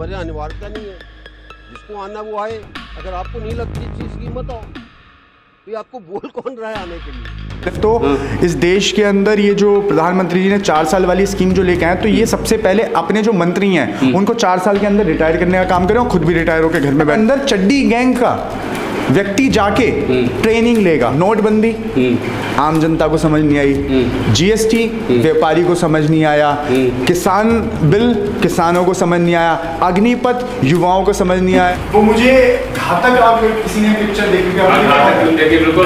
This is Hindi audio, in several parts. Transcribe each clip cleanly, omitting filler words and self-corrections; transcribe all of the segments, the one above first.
हमारे अनिवार्यता नहीं है, जिसको आना वो आए। अगर आपको नहीं लगती इस चीज़ की मत आओ, तो आपको बोल कौन रहा है आने के लिए। तो इस देश के अंदर ये जो प्रधानमंत्री जी ने 4 साल वाली स्कीम जो लेके आए, तो ये सबसे पहले अपने जो मंत्री हैं उनको 4 साल के अंदर रिटायर करने का काम करें और खुद भी रिटायर होकर घर में बैठ। अंदर चड्डी गैंग का व्यक्ति जाके ट्रेनिंग लेगा। नोटबंदी आम जनता को समझ नहीं आई, जीएसटी व्यापारी को समझ नहीं आया, किसान बिल किसानों को समझ नहीं आया, अग्निपथ युवाओं को समझ नहीं आया। वो मुझे घातक, आप किसी ने पिक्चर देखी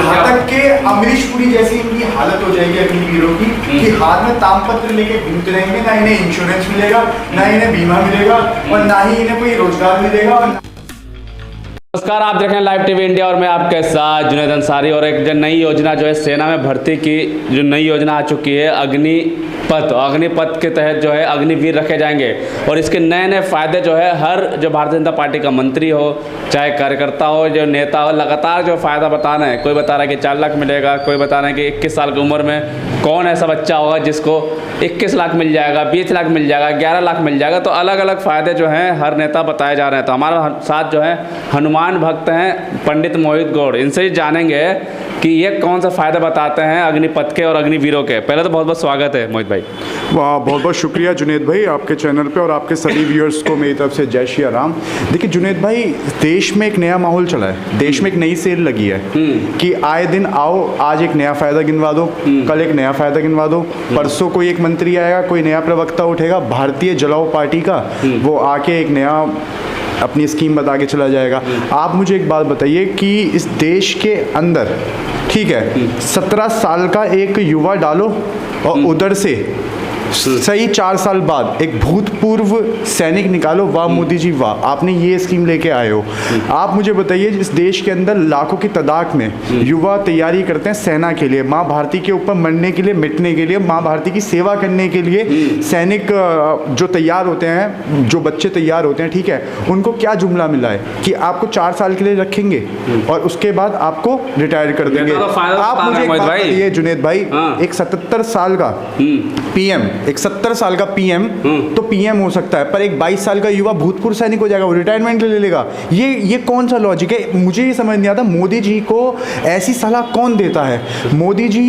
घातक के अमरीश पुरी जैसी इनकी हालत हो जाएगी अग्निवीरों की कि हाथ में तामपत्र लेके घूमते रहेंगे, ना इन्हें इंश्योरेंस मिलेगा, ना इन्हें बीमा मिलेगा और ना ही इन्हें कोई रोजगार मिलेगा। नमस्कार, आप देख रहे हैं लाइव टीवी इंडिया और मैं आपके साथ जुनैद अंसारी। और एक नई योजना जो है सेना में भर्ती की जो नई योजना आ चुकी है अग्निपथ के तहत जो है अग्निवीर रखे जाएंगे और इसके नए नए फायदे जो है हर जो भारतीय जनता पार्टी का मंत्री हो चाहे कार्यकर्ता हो जो नेता हो लगातार जो फ़ायदा बता रहे हैं। कोई बता रहा है कि 4 लाख मिलेगा, कोई बता रहे हैं कि 21 साल की उम्र में कौन ऐसा बच्चा होगा जिसको 21 लाख मिल जाएगा, 20 लाख मिल जाएगा, 11 लाख मिल जाएगा। तो अलग अलग फ़ायदे जो हैं हर नेता बताए जा रहे हैं। तो हमारा साथ जो है हनुमान भक्त हैं पंडित मोहित गौड़, इनसे ही जानेंगे कि ये कौन सा फ़ायदा बताते हैं अग्निपथ के और अग्निवीरों के। पहले तो बहुत बहुत स्वागत है मोहित भाई। वाह, बहुत बहुत शुक्रिया जुनैद भाई आपके चैनल पे और आपके सभी व्यूअर्स को मेरी तरफ से जय श्री राम। देखिए जुनैद भाई, देश में एक नया माहौल चला है, देश में एक नई सेल लगी है कि आए दिन आओ, आज एक नया फ़ायदा गिनवा दो, कल एक नया फ़ायदा गिनवा दो, परसों कोई एक मंत्री आएगा, कोई नया प्रवक्ता उठेगा भारतीय जलाओ पार्टी का, वो आके एक नया अपनी स्कीम बता के चला जाएगा। आप मुझे एक बात बताइए कि इस देश के अंदर, ठीक है, 17 साल का एक युवा डालो और उधर से सही 4 साल बाद एक भूतपूर्व सैनिक निकालो। वाह मोदी जी वाह, आपने ये स्कीम लेके आए हो। आप मुझे बताइए, इस देश के अंदर लाखों की तादाद में युवा तैयारी करते हैं सेना के लिए, माँ भारती के ऊपर मरने के लिए, मिटने के लिए, माँ भारती की सेवा करने के लिए सैनिक जो तैयार होते हैं, जो बच्चे तैयार होते हैं, ठीक है, उनको क्या जुमला मिला है कि आपको 4 साल के लिए रखेंगे और उसके बाद आपको रिटायर कर देंगे। आप मुझे एक बात बताइए जुनैद भाई, एक 77 साल का पीएम, एक 70 साल का पीएम तो पीएम हो सकता है, पर एक 22 साल का युवा भूतपूर्व सैनिक हो जाएगा, वो रिटायरमेंट ले लेगा। ये कौन सा लॉजिक है? मुझे ये समझ नहीं आता मोदी जी को ऐसी सलाह कौन देता है। मोदी जी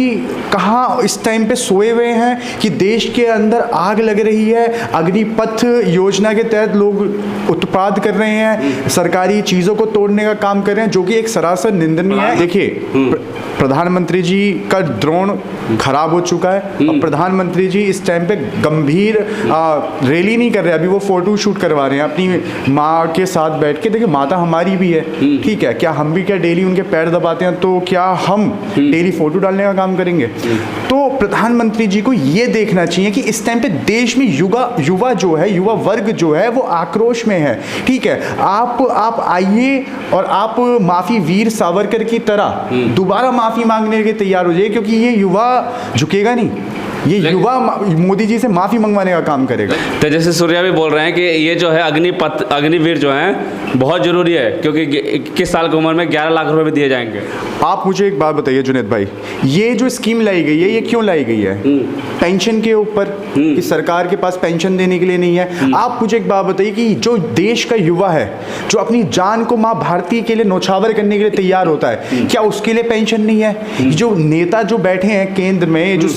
कहाँ इस टाइम पे सोए हुए हैं कि देश के अंदर आग लग रही है, अग्निपथ योजना के तहत लोग उत्पाद कर रहे हैं, सरकारी चीज़ों को तोड़ने का काम कर रहे हैं, जो कि एक सरासर निंदनीय है। देखिए प्रधानमंत्री जी का ड्रोन खराब हो चुका है और प्रधानमंत्री जी इस टाइम पे गंभीर रैली नहीं कर रहे, अभी वो फोटो शूट करवा रहे हैं अपनी माँ के साथ बैठ के। देखिए माता हमारी भी है, ठीक है, क्या हम भी क्या डेली उनके पैर दबाते हैं, तो क्या हम डेली फोटो डालने का काम करेंगे? तो प्रधानमंत्री जी को ये देखना चाहिए कि इस टाइम पे देश में युवा जो है, युवा वर्ग जो है वो आक्रोश में है, ठीक है। आप आइए और आप माफी वीर सावरकर की तरह दोबारा माफी मांगने के तैयार हो जाइए, क्योंकि ये युवा झुकेगा नहीं, ये युवा मोदी जी से माफी मंगवाने का काम करेगा। तो जैसे सूर्या भी बोल रहे हैं कि ये जो है अग्निवीर जो हैं बहुत ज़रूरी है, क्योंकि 21 साल की उम्र में 11 लाख रुपए भी दिए जाएंगे। आप मुझे एक बात बताइए जुनैद भाई, ये जो स्कीम लाई गई है ये क्यों लाई गई है? पेंशन के ऊपर, कि सरकार के पास पेंशन देने के लिए नहीं है। आप मुझे एक बात बताइए कि जो देश का युवा है, जो अपनी जान को माँ भारती के लिए नौछावर करने के लिए तैयार होता है, क्या उसके लिए पेंशन नहीं है? जो नेता जो बैठे हैं केंद्र में, जो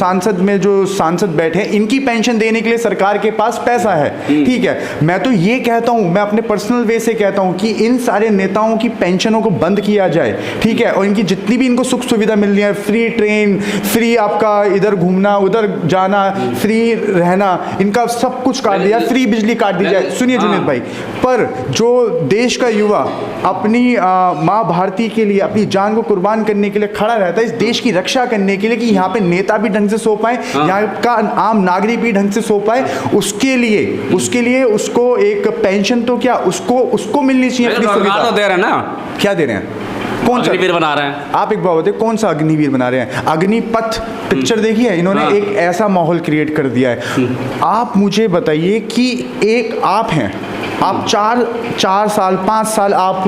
सांसद बैठे हैं, इनकी पेंशन देने के लिए सरकार के पास पैसा है, ठीक है। मैं तो ये कहता हूं, मैं अपने पर्सनल वे से कहता हूं कि इन सारे नेताओं की पेंशनों को बंद किया जाए, ठीक है, और इनकी जितनी भी इनको सुख सुविधा मिल रही है, फ्री ट्रेन, फ्री आपका इधर घूमना उधर जाना, फ्री रहना, इनका सब कुछ काट दिया, फ्री बिजली काट दी जाए। सुनिए जुनैद भाई, पर जो देश का युवा अपनी माँ भारती के लिए अपनी जान को कुर्बान करने के लिए खड़ा रहता है, इस देश की रक्षा करने के लिए, कि यहाँ पे नेता भी ढंग से सो पाए, यहाँ का आम नागरिक भी ढंग से सो पाए, उसके लिए उसको एक पेंशन तो क्या उसको मिलनी चाहिए। तो दे रहे हैं ना, क्या दे रहे हैं? कौन सा अग्निवीर बना रहे हैं? आप एक बात बताइए, कौन सा अग्निवीर बना रहे हैं? अग्निपथ पिक्चर देखी है इन्होंने? एक ऐसा माहौल क्रिएट कर दिया है। आप मुझे बताइए कि एक आप हैं, आप चार साल 5 साल आप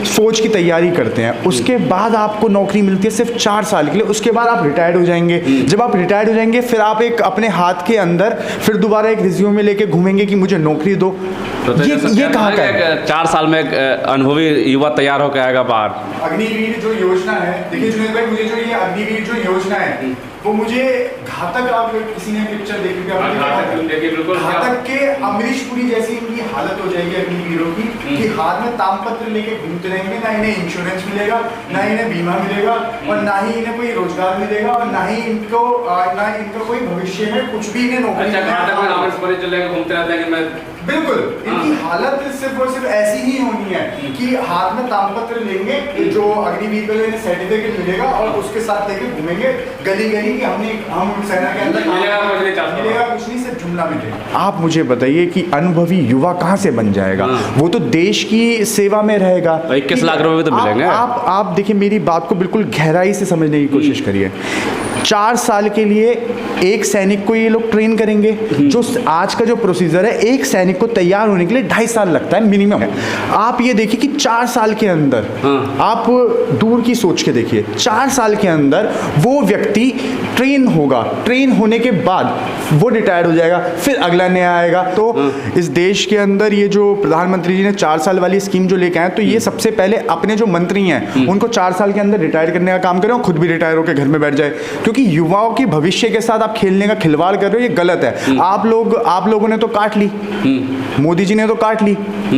फौज की तैयारी करते हैं, उसके बाद आपको नौकरी मिलती है सिर्फ 4 साल के लिए, उसके बाद आप रिटायर्ड हो जाएंगे। जब आप रिटायर्ड हो जाएंगे फिर आप एक अपने हाथ के अंदर फिर दोबारा एक रिज्यूमे लेके घूमेंगे कि मुझे नौकरी दो। ये कहाँ का है? 4 साल में एक अनुभवी युवा तैयार होकर आएगा बाहर। अग्निवीर जो योजना है, देखिए जुनैद भाई, मुझे जो ये अग्निवीर जो योजना है वो मुझे घातक, आप किसी ने पिक्चर देखी घातक के अमरीश पुरी जैसी इनकी हालत हो जाएगी अग्निवीरों की, कि हाथ में तामपत्र लेके घूमते रहेंगे, ना इन्हें इंश्योरेंस मिलेगा, ना इन्हें बीमा मिलेगा, और ना ही इन्हें कोई रोजगार मिलेगा, और ना ही इनको ना इनका कोई भविष्य में कुछ भी इन्हें नौकरी बिल्कुल। इनकी हालत सिर्फ और सिर्फ ऐसी ही होनी है कि हाथ में तामपत्र लेंगे, जो अग्निवीर के लिए सर्टिफिकेट मिलेगा, और उसके साथ लेके घूमेंगे गली गली कि हम सेना के अंदर मिलेगा कुछ नहीं, सिर्फ जुमला मिलेगा। आप मुझे बताइए कि अनुभवी युवा कहाँ से बन जाएगा? वो तो देश की सेवा में रहेगा। 21 लाख रुपए तो मिलेंगे। आप देखिए, मेरी बात को बिल्कुल गहराई से समझने की कोशिश करिए। 4 साल के लिए एक सैनिक को ये लोग ट्रेन करेंगे। जो आज का जो प्रोसीजर है, एक सैनिक को तैयार होने के लिए 2.5 साल लगता है मिनिमम। आप ये देखिए कि 4 साल के अंदर, आप दूर की सोच के देखिए, 4 साल के अंदर वो व्यक्ति ट्रेन होगा, ट्रेन होने के बाद वो रिटायर्ड हो जाएगा, फिर अगला नया आएगा। तो इस देश के अंदर ये जो प्रधानमंत्री जी ने 4 साल वाली स्कीम जो लेके आए, तो ये सबसे पहले अपने जो मंत्री हैं उनको 4 साल के अंदर रिटायर करने का काम करें, और खुद भी रिटायर होकर घर में बैठ जाए। क्योंकि युवाओं के भविष्य के साथ आप खेलने का खिलवाड़ कर रहे हो, ये गलत है। आप लोगों ने तो काट ली, मोदी जी ने तो काट ली,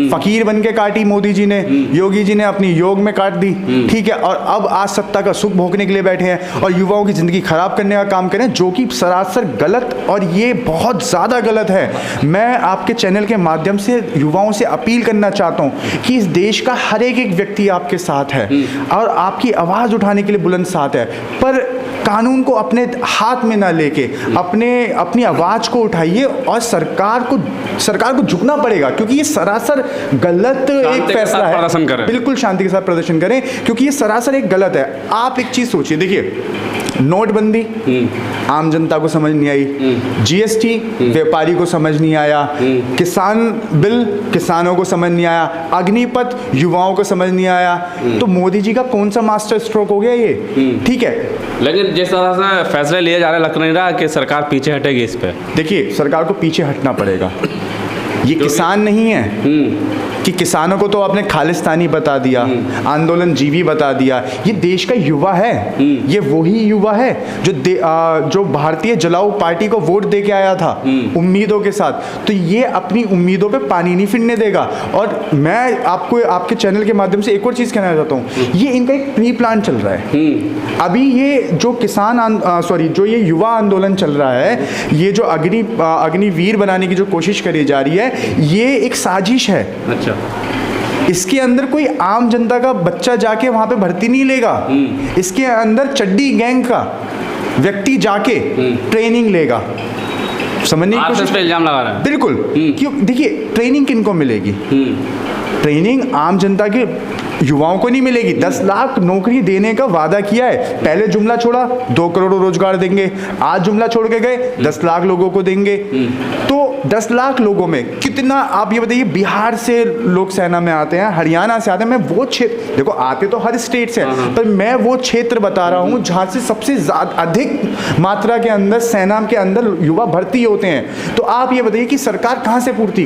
फकीर बन के काटी मोदी जी ने, योगी जी ने अपनी योग में काट दी, ठीक है। और अब आज सत्ता का सुख भोगने के लिए बैठे हैं और युवाओं की जिंदगी खराब करने का काम करें, जो कि सरासर गलत, और ये बहुत ज़्यादा गलत है। मैं आपके चैनल के माध्यम से युवाओं से अपील करना चाहता हूँ कि इस देश का हर एक व्यक्ति आपके साथ है और आपकी आवाज़ उठाने के लिए बुलंद साथ है, पर कानून को अपने हाथ में ना लेके अपनी आवाज़ को उठाइए, और सरकार को झुकना पड़ेगा, क्योंकि ये सरासर गलत एक फैसला है। बिल्कुल शांति के साथ प्रदर्शन करें, क्योंकि ये सरासर एक गलत है। आप एक चीज़ सोचिए, देखिए, नोटबंदी आम जनता को समझ नहीं आई, जीएसटी व्यापारी को समझ नहीं आया, किसान बिल किसानों को समझ नहीं आया, अग्निपथ युवाओं को समझ नहीं आया, तो मोदी जी का कौन सा मास्टर स्ट्रोक हो गया ये? ठीक है, लेकिन जिस तरह से फैसले लिए जा रहे, लग नहीं रहा कि सरकार पीछे हटेगी इस पे। देखिए, सरकार को पीछे हटना पड़ेगा। ये किसान नहीं है कि किसानों को तो आपने खालिस्तानी बता दिया, आंदोलन जीवी बता दिया। ये देश का युवा है, ये वही युवा है जो भारतीय जलाऊ पार्टी को वोट दे के आया था उम्मीदों के साथ। तो ये अपनी उम्मीदों पे पानी नहीं फिरने देगा। और मैं आपको आपके चैनल के माध्यम से एक और चीज़ कहना चाहता हूँ, ये इनका एक प्री प्लान चल रहा है। अभी ये जो जो ये युवा आंदोलन चल रहा है, ये जो अग्निवीर बनाने की जो कोशिश करी जा रही है, ये एक साजिश है। अच्छा, इसके अंदर कोई आम जनता का बच्चा जाके वहां पे भर्ती नहीं लेगा। इसके अंदर चड्डी गैंग का व्यक्ति जाके ट्रेनिंग लेगा। समझने की कोशिश पे इल्जाम लगा रहा है। बिल्कुल। क्यों? देखिए, ट्रेनिंग किनको मिलेगी? ट्रेनिंग आम जनता के युवाओं को नहीं मिलेगी। 10 लाख नौकरी देने का वादा किया है, पहले जुमला छोड़ा 2 करोड़ रोजगार देंगे, आज जुमला छोड़ के गए 10 लाख लोगों को देंगे। तो 10 लाख लोगों में कितना, आप ये बताइए, बिहार से लोग सेना में आते हैं, हरियाणा से आते हैं, मैं वो क्षेत्र, देखो आते तो हर स्टेट से, पर मैं वो क्षेत्र बता रहा हूँ जहाँ से सबसे अधिक मात्रा के अंदर सेना के अंदर युवा भर्ती होते हैं। तो आप ये बताइए कि सरकार कहाँ से पूर्ति करे?